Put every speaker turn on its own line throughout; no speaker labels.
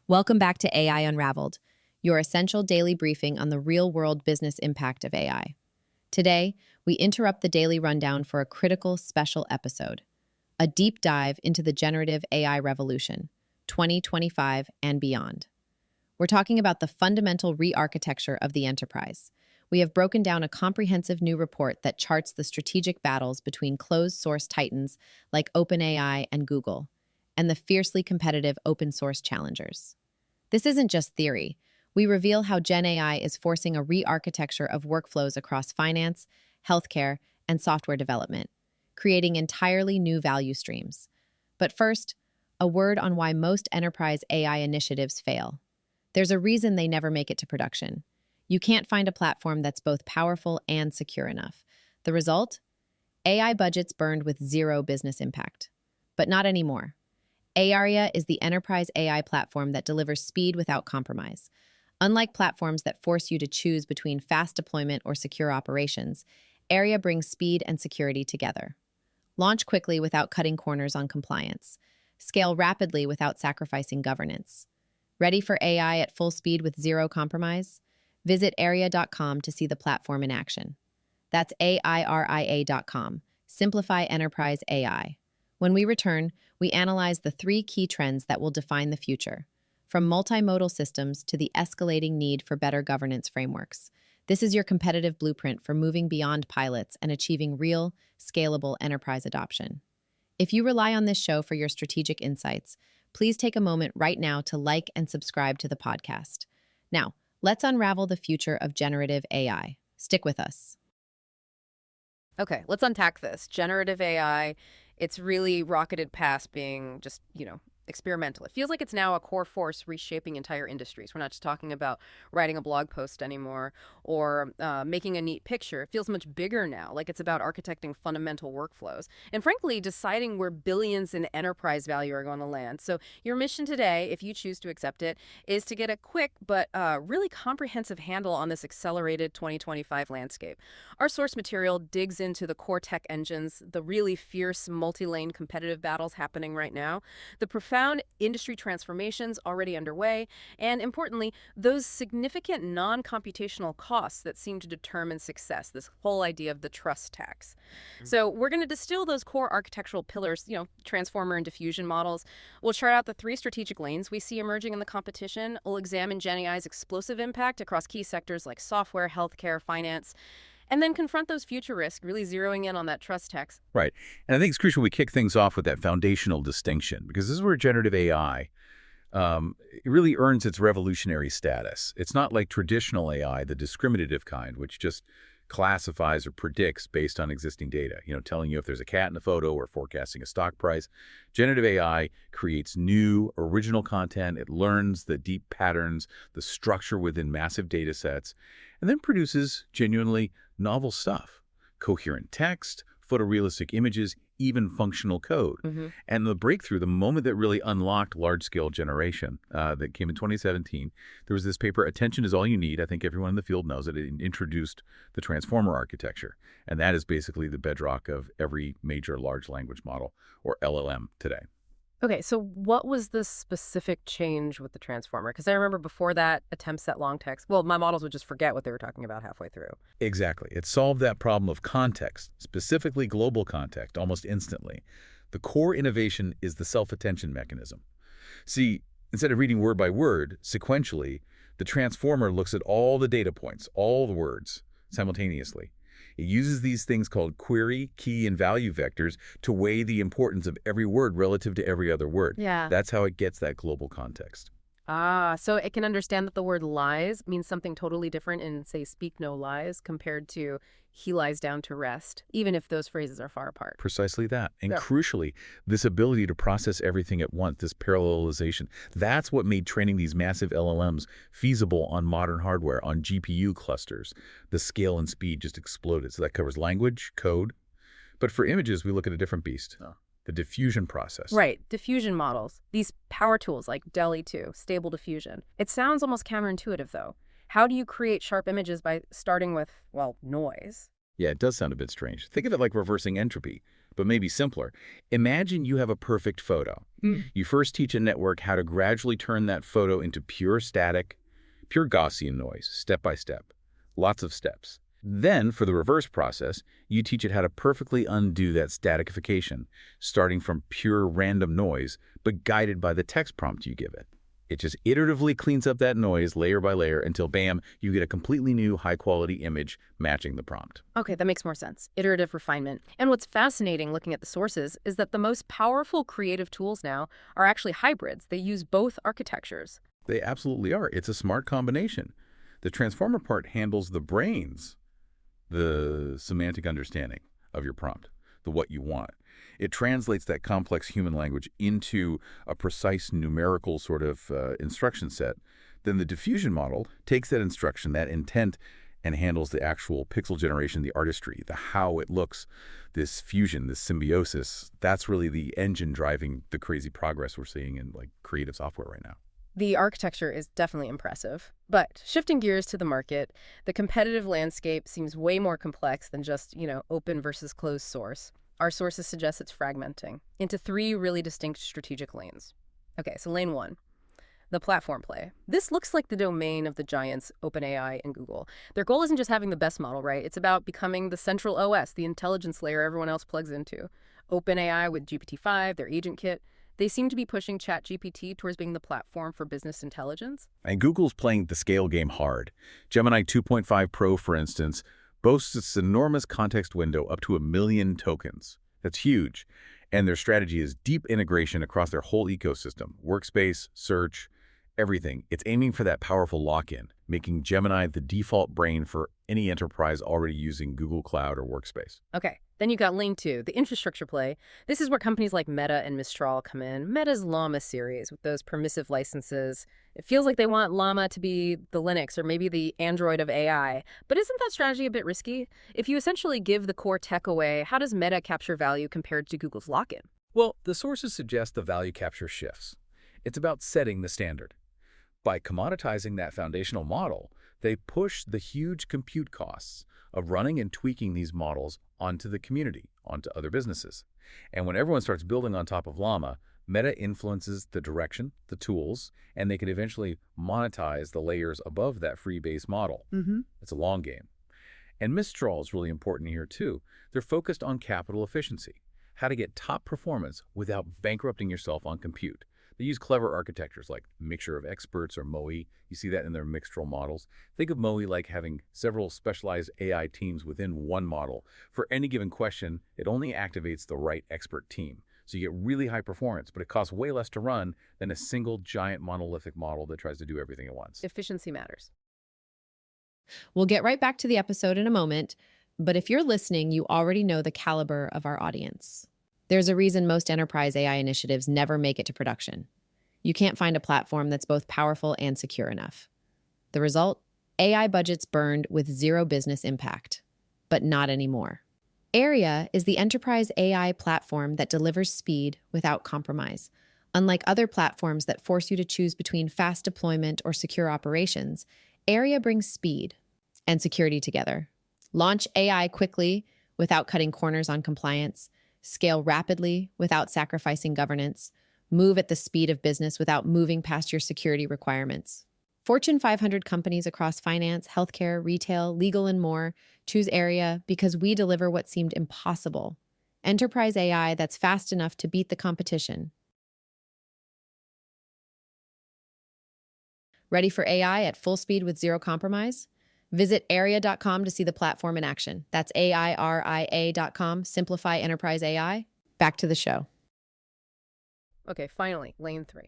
Welcome back to AI Unraveled, your essential daily briefing on the real-world business impact of AI. Today, we interrupt the daily rundown for a critical special episode, a deep dive into the Generative AI Revolution, 2025 and beyond. We're talking about the fundamental re-architecture of the enterprise. We have broken down a comprehensive new report that charts the strategic battles between closed-source titans like OpenAI and Google, and the fiercely competitive open-source challengers. This isn't just theory. We reveal how GenAI is forcing a re-architecture of workflows across finance, healthcare, and software development, creating entirely new value streams. But first, a word on why most enterprise AI initiatives fail. There's a reason they never make it to production. You can't find a platform that's both powerful and secure enough. The result? AI budgets burned with zero business impact. But not anymore. AIRIA is the enterprise AI platform that delivers speed without compromise. Unlike platforms that force you to choose between fast deployment or secure operations, AIRIA brings speed and security together. Launch quickly without cutting corners on compliance. Scale rapidly without sacrificing governance. Ready for AI at full speed with zero compromise? Visit AIRIA.com to see the platform in action. That's AIRIA.com. Simplify Enterprise AI. When we return, we analyze the 3 key trends that will define the future, from multimodal systems to the escalating need for better governance frameworks. This is your competitive blueprint for moving beyond pilots and achieving real, scalable enterprise adoption. If you rely on this show for your strategic insights, please take a moment right now to like and subscribe to the podcast. Now, let's unravel the future of generative AI. Stick with us.
Okay, let's unpack this. Generative AI, it's really rocketed past being just, experimental. It feels like it's now a core force reshaping entire industries. We're not just talking about writing a blog post anymore or making a neat picture. It feels much bigger now, like it's about architecting fundamental workflows and, frankly, deciding where billions in enterprise value are going to land. So your mission today, if you choose to accept it, is to get a quick but really comprehensive handle on this accelerated 2025 landscape. Our source material digs into the core tech engines, the really fierce multi-lane competitive battles happening right now, the profound industry transformations already underway, and importantly, those significant non-computational costs that seem to determine success, this whole idea of the trust tax. So we're going to distill those core architectural pillars, transformer and diffusion models. We'll chart out the 3 strategic lanes we see emerging in the competition. We'll examine GenAI's explosive impact across key sectors like software, healthcare, finance, and then confront those future risks, really zeroing in on that trust tax.
Right. And I think it's crucial we kick things off with that foundational distinction, because this is where generative AI it really earns its revolutionary status. It's not like traditional AI, the discriminative kind, which just classifies or predicts based on existing data, telling you if there's a cat in a photo or forecasting a stock price. Generative AI creates new, original content. It learns the deep patterns, the structure within massive data sets, and then produces genuinely novel stuff. Coherent text, photorealistic images, even functional code. And the breakthrough, the moment that really unlocked large-scale generation that came in 2017, there was this paper, Attention is All You Need. I think everyone in the field knows it. It introduced the transformer architecture. And that is basically the bedrock of every major large language model, or LLM, today.
Okay, so what was the specific change with the transformer? Because I remember before that, attempts at long text, well, my models would just forget what they were talking about halfway through.
Exactly. It solved that problem of context, specifically global context, almost instantly. The core innovation is the self-attention mechanism. See, instead of reading word by word, sequentially, the transformer looks at all the data points, all the words, simultaneously. It uses these things called query, key, and value vectors to weigh the importance of every word relative to every other word.
Yeah.
That's how it gets that global context.
So it can understand that the word lies means something totally different in, say, speak no lies compared to he lies down to rest, even if those phrases are far apart.
Precisely that. And
Yeah.
crucially, this ability to process everything at once, this parallelization, that's what made training these massive LLMs feasible on modern hardware, on GPU clusters. The scale and speed just exploded. So that covers language, code. But for images, we look at a different beast. The diffusion process.
Right, diffusion models. These power tools like DALL-E 2, stable diffusion. It sounds almost counterintuitive, though. How do you create sharp images by starting with, well, noise?
Yeah, it does sound a bit strange. Think of it like reversing entropy. but maybe simpler. Imagine you have a perfect photo. You first teach a network how to gradually turn that photo into pure static, pure Gaussian noise, step by step. Lots of steps. Then, for the reverse process, you teach it how to perfectly undo that statification, starting from pure random noise, but guided by the text prompt you give it. It just iteratively cleans up that noise layer by layer until, bam, you get a completely new high-quality image matching the prompt.
Okay, that makes more sense. Iterative refinement. And what's fascinating looking at the sources is that the most powerful creative tools now are actually hybrids. They use both architectures.
They absolutely are. It's a smart combination. The transformer part handles the brains, the semantic understanding of your prompt, the what you want. It translates that complex human language into a precise numerical sort of instruction set. Then the diffusion model takes that instruction, that intent, and handles the actual pixel generation, the artistry, the how it looks, this fusion, this symbiosis. That's really the engine driving the crazy progress we're seeing in creative software right now.
The architecture is definitely impressive. But shifting gears to the market, the competitive landscape seems way more complex than just, open versus closed source. Our sources suggest it's fragmenting into 3 really distinct strategic lanes. Okay, so lane 1, the platform play. This looks like the domain of the giants OpenAI and Google. Their goal isn't just having the best model, right? It's about becoming the central OS, the intelligence layer everyone else plugs into. OpenAI with GPT-5, their agent kit. They seem to be pushing ChatGPT towards being the platform for business intelligence.
And Google's playing the scale game hard. Gemini 2.5 Pro, for instance, boasts this enormous context window up to 1 million tokens. That's huge. And their strategy is deep integration across their whole ecosystem, workspace, search, everything. It's aiming for that powerful lock-in, making Gemini the default brain for any enterprise already using Google Cloud or Workspace.
Okay, then you got lane 2, the infrastructure play. This is where companies like Meta and Mistral come in. Meta's Llama series with those permissive licenses. It feels like they want Llama to be the Linux or maybe the Android of AI. But isn't that strategy a bit risky? If you essentially give the core tech away, how does Meta capture value compared to Google's lock-in?
Well, the sources suggest the value capture shifts. It's about setting the standard. By commoditizing that foundational model, they push the huge compute costs of running and tweaking these models onto the community, onto other businesses. And when everyone starts building on top of Llama, Meta influences the direction, the tools, and they can eventually monetize the layers above that free base model. It's a long game. And Mistral is really important here too. They're focused on capital efficiency, how to get top performance without bankrupting yourself on compute. They use clever architectures like Mixture of Experts or MOE. You see that in their Mixtral models. Think of MOE like having several specialized AI teams within one model. For any given question, it only activates the right expert team. So you get really high performance, but it costs way less to run than a single giant monolithic model that tries to do everything at once.
Efficiency matters.
We'll get right back to the episode in a moment, but if you're listening, you already know the caliber of our audience. There's a reason most enterprise AI initiatives never make it to production. You can't find a platform that's both powerful and secure enough. The result? AI budgets burned with 0 business impact. But not anymore. AIRIA is the enterprise AI platform that delivers speed without compromise. Unlike other platforms that force you to choose between fast deployment or secure operations, AIRIA brings speed and security together. Launch AI quickly without cutting corners on compliance. Scale rapidly without sacrificing governance, move at the speed of business without moving past your security requirements. Fortune 500 companies across finance, healthcare, retail, legal, and more choose AIRIA because we deliver what seemed impossible. Enterprise AI that's fast enough to beat the competition. Ready for AI at full speed with 0 compromise? Visit AIRIA.com to see the platform in action. That's AIRIA.com. Simplify enterprise AI. Back to the show.
Okay, finally, lane 3,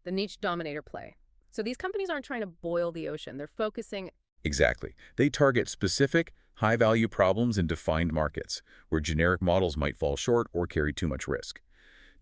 the niche dominator play. So these companies aren't trying to boil the ocean. They're focusing.
Exactly. They target specific, high-value problems in defined markets, where generic models might fall short or carry too much risk.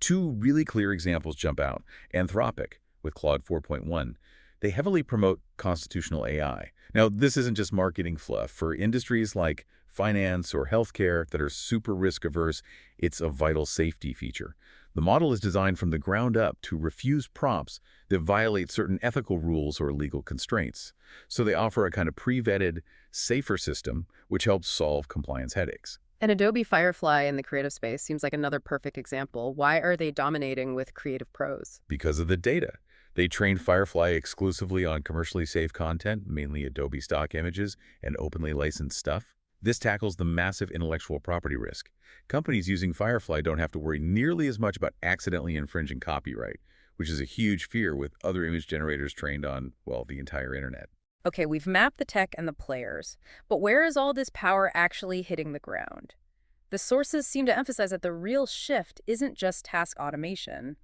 2 really clear examples jump out. Anthropic, with Claude 4.1. They heavily promote constitutional AI. Now, this isn't just marketing fluff. For industries like finance or healthcare that are super risk-averse, it's a vital safety feature. The model is designed from the ground up to refuse prompts that violate certain ethical rules or legal constraints. So they offer a kind of pre-vetted, safer system which helps solve compliance headaches.
And Adobe Firefly in the creative space seems like another perfect example. Why are they dominating with creative pros?
Because of the data. They trained Firefly exclusively on commercially safe content, mainly Adobe stock images and openly licensed stuff. This tackles the massive intellectual property risk. Companies using Firefly don't have to worry nearly as much about accidentally infringing copyright, which is a huge fear with other image generators trained on, well, the entire internet.
Okay, we've mapped the tech and the players, but where is all this power actually hitting the ground? The sources seem to emphasize that the real shift isn't just task automation.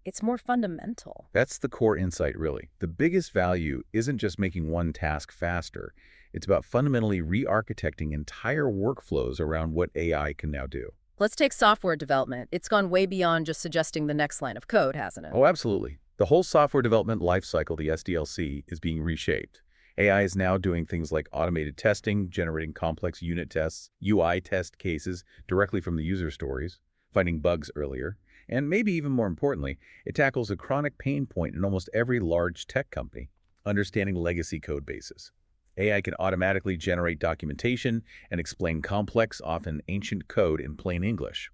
It's more fundamental.
That's the core insight, really. The biggest value isn't just making one task faster. It's about fundamentally re-architecting entire workflows around what AI can now do.
Let's take software development. It's gone way beyond just suggesting the next line of code, hasn't it?
Oh, absolutely. The whole software development lifecycle, the SDLC, is being reshaped. AI is now doing things like automated testing, generating complex unit tests, UI test cases directly from the user stories, finding bugs earlier, and maybe even more importantly, it tackles a chronic pain point in almost every large tech company, understanding legacy code bases. AI can automatically generate documentation and explain complex, often ancient code in plain English.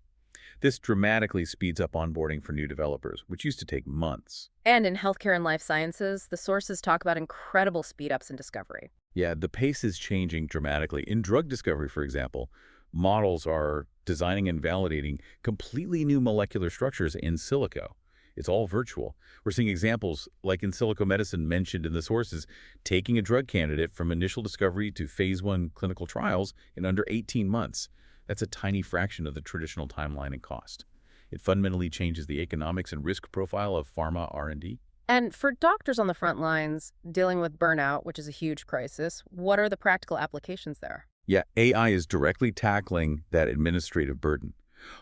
This dramatically speeds up onboarding for new developers, which used to take months.
And in healthcare and life sciences, the sources talk about incredible speed-ups in discovery.
Yeah, the pace is changing dramatically. In drug discovery, for example, models are designing and validating completely new molecular structures in silico. It's all virtual. We're seeing examples like in silico medicine mentioned in the sources, taking a drug candidate from initial discovery to phase 1 clinical trials in under 18 months. That's a tiny fraction of the traditional timeline and cost. It fundamentally changes the economics and risk profile of pharma R&D.
And for doctors on the front lines dealing with burnout, which is a huge crisis, what are the practical applications there?
Yeah, AI is directly tackling that administrative burden.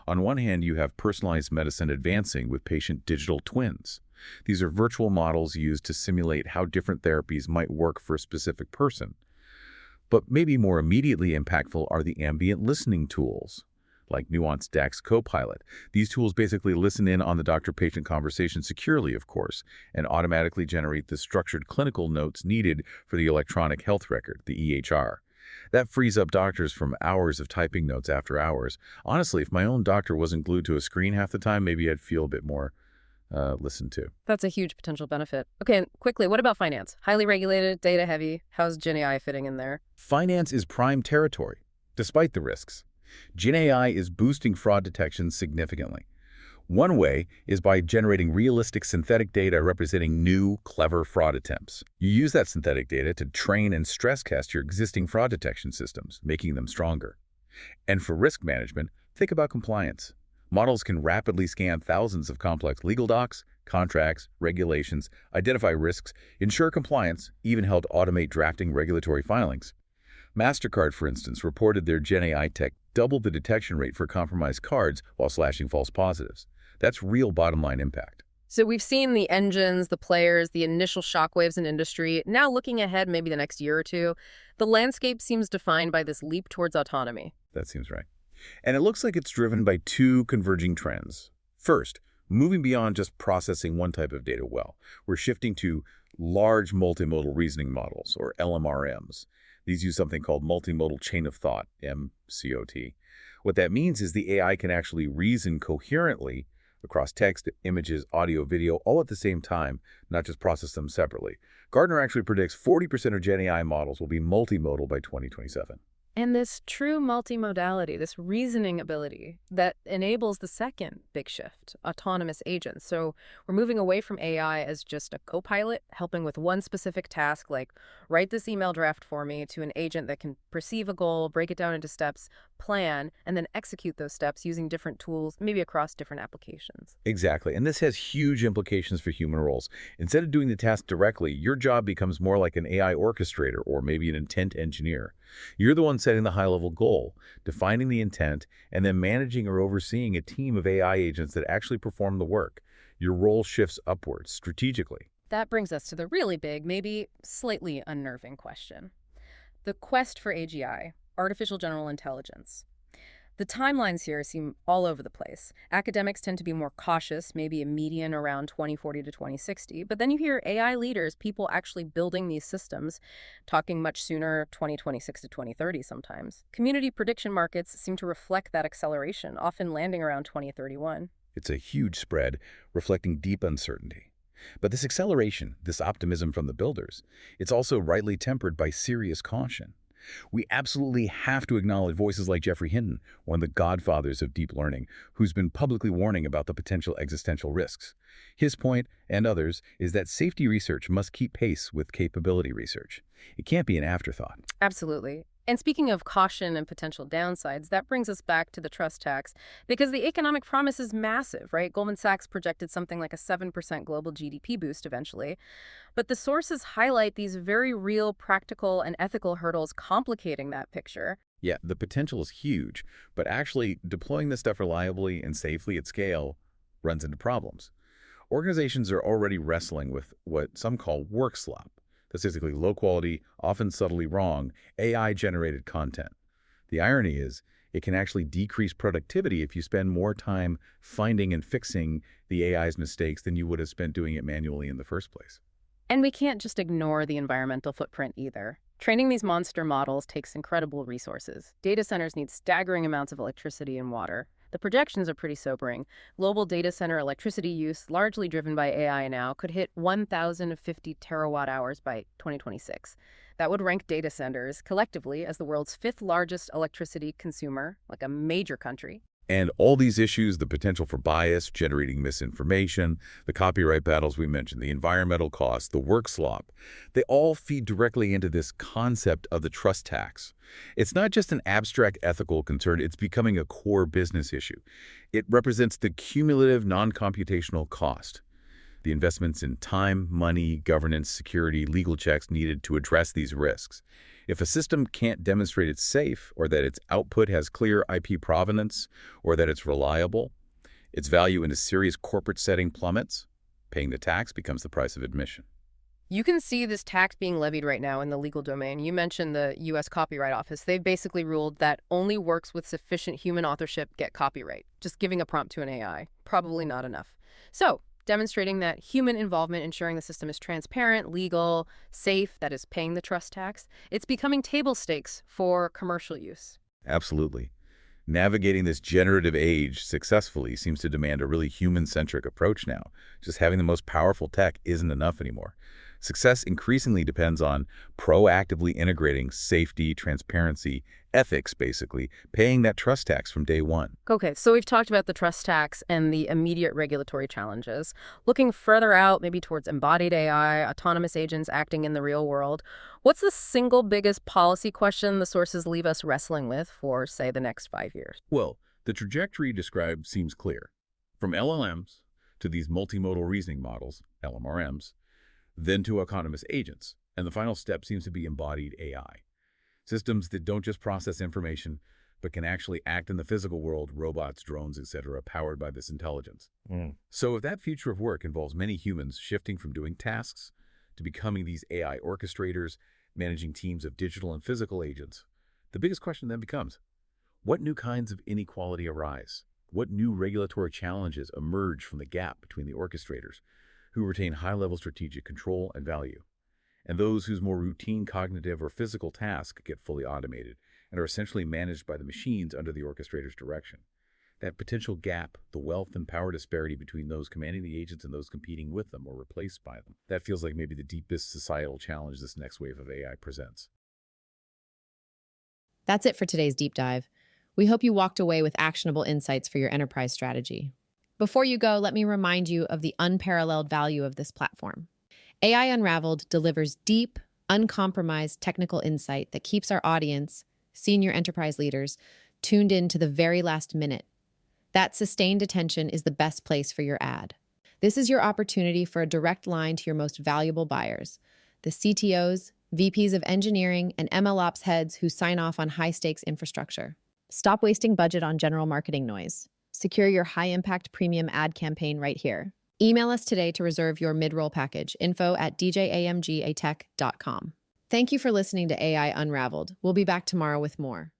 On one hand, you have personalized medicine advancing with patient digital twins. These are virtual models used to simulate how different therapies might work for a specific person. But maybe more immediately impactful are the ambient listening tools, like Nuance DAX Copilot. These tools basically listen in on the doctor-patient conversation securely, of course, and automatically generate the structured clinical notes needed for the electronic health record, the EHR. That frees up doctors from hours of typing notes after hours. Honestly, if my own doctor wasn't glued to a screen half the time, maybe I'd feel a bit more listened to.
That's a huge potential benefit. Okay, and quickly, what about finance? Highly regulated, data heavy. How's GenAI fitting in there?
Finance is prime territory, despite the risks. GenAI is boosting fraud detection significantly. One way is by generating realistic synthetic data representing new, clever fraud attempts. You use that synthetic data to train and stress test your existing fraud detection systems, making them stronger. And for risk management, think about compliance. Models can rapidly scan thousands of complex legal docs, contracts, regulations, identify risks, ensure compliance, even help automate drafting regulatory filings. MasterCard, for instance, reported their GenAI tech doubled the detection rate for compromised cards while slashing false positives. That's real bottom-line impact.
So we've seen the engines, the players, the initial shockwaves in industry. Now looking ahead, maybe the next year or two, the landscape seems defined by this leap towards autonomy.
That seems right. And it looks like it's driven by two converging trends. First, moving beyond just processing one type of data well, we're shifting to large multimodal reasoning models, or LMRMs. These use something called multimodal chain of thought, MCOT. What that means is the AI can actually reason coherently across text, images, audio, video, all at the same time, not just process them separately. Gartner actually predicts 40% of GenAI models will be multimodal by 2027.
And this true multimodality, this reasoning ability that enables the second big shift, autonomous agents. So we're moving away from AI as just a co-pilot helping with one specific task, like write this email draft for me, to an agent that can perceive a goal, break it down into steps, plan, and then execute those steps using different tools, maybe across different applications.
Exactly, and this has huge implications for human roles. Instead of doing the task directly, your job becomes more like an AI orchestrator or maybe an intent engineer. You're the one setting the high-level goal, defining the intent, and then managing or overseeing a team of AI agents that actually perform the work. Your role shifts upwards strategically.
That brings us to the really big, maybe slightly unnerving question. The quest for AGI, artificial general intelligence. The timelines here seem all over the place. Academics tend to be more cautious, maybe a median around 2040 to 2060. But then you hear AI leaders, people actually building these systems, talking much sooner, 2026 to 2030 sometimes. Community prediction markets seem to reflect that acceleration, often landing around 2031.
It's a huge spread, reflecting deep uncertainty. But this acceleration, this optimism from the builders, it's also rightly tempered by serious caution. We absolutely have to acknowledge voices like Geoffrey Hinton, one of the godfathers of deep learning, who's been publicly warning about the potential existential risks. His point, and others, is that safety research must keep pace with capability research. It can't be an afterthought.
Absolutely. And speaking of caution and potential downsides, that brings us back to the trust tax, because the economic promise is massive, right? Goldman Sachs projected something like a 7% global GDP boost eventually. But the sources highlight these very real practical and ethical hurdles complicating that picture.
Yeah, the potential is huge, but actually deploying this stuff reliably and safely at scale runs into problems. Organizations are already wrestling with what some call work slop. That's basically low quality, often subtly wrong, AI-generated content. The irony is, it can actually decrease productivity if you spend more time finding and fixing the AI's mistakes than you would have spent doing it manually in the first place.
And we can't just ignore the environmental footprint either. Training these monster models takes incredible resources. Data centers need staggering amounts of electricity and water. The projections are pretty sobering. Global data center electricity use, largely driven by AI now, could hit 1,050 terawatt hours by 2026. That would rank data centers collectively as the world's fifth largest electricity consumer, like a major country.
And all these issues, the potential for bias, generating misinformation, the copyright battles we mentioned, the environmental costs, the work slop, they all feed directly into this concept of the trust tax. It's not just an abstract ethical concern, it's becoming a core business issue. It represents the cumulative non-computational cost, the investments in time, money, governance, security, legal checks needed to address these risks. If a system can't demonstrate it's safe, or that its output has clear IP provenance, or that it's reliable, its value in a serious corporate setting plummets. Paying the tax becomes the price of admission.
You can see this tax being levied right now in the legal domain. You mentioned the U.S. Copyright Office. They've basically ruled that only works with sufficient human authorship get copyright. Just giving a prompt to an AI, probably not enough. So, demonstrating that human involvement, ensuring the system is transparent, legal, safe, that is paying the trust tax, it's becoming table stakes for commercial use.
Absolutely. Navigating this generative age successfully seems to demand a really human-centric approach now. Just having the most powerful tech isn't enough anymore. Success increasingly depends on proactively integrating safety, transparency, ethics, basically, paying that trust tax from day one.
Okay, so we've talked about the trust tax and the immediate regulatory challenges. Looking further out, maybe towards embodied AI, autonomous agents acting in the real world, what's the single biggest policy question the sources leave us wrestling with for, say, the next 5 years?
Well, the trajectory described seems clear. From LLMs to these multimodal reasoning models, LMRMs, then to autonomous agents, and the final step seems to be embodied AI. Systems that don't just process information, but can actually act in the physical world, robots, drones, etc., powered by this intelligence. So if that future of work involves many humans shifting from doing tasks to becoming these AI orchestrators, managing teams of digital and physical agents, the biggest question then becomes, what new kinds of inequality arise? What new regulatory challenges emerge from the gap between the orchestrators, who retain high-level strategic control and value, and those whose more routine cognitive or physical tasks get fully automated and are essentially managed by the machines under the orchestrator's direction? That potential gap, the wealth and power disparity between those commanding the agents and those competing with them or replaced by them, that feels like maybe the deepest societal challenge this next wave of AI presents.
That's it for today's deep dive. We hope you walked away with actionable insights for your enterprise strategy. Before you go, let me remind you of the unparalleled value of this platform. AI Unraveled delivers deep, uncompromised technical insight that keeps our audience, senior enterprise leaders, tuned in to the very last minute. That sustained attention is the best place for your ad. This is your opportunity for a direct line to your most valuable buyers, the CTOs, VPs of engineering, and MLOps heads who sign off on high-stakes infrastructure. Stop wasting budget on general marketing noise. Secure your high-impact premium ad campaign right here. Email us today to reserve your mid-roll package, info@djamgatech.com. Thank you for listening to AI Unraveled. We'll be back tomorrow with more.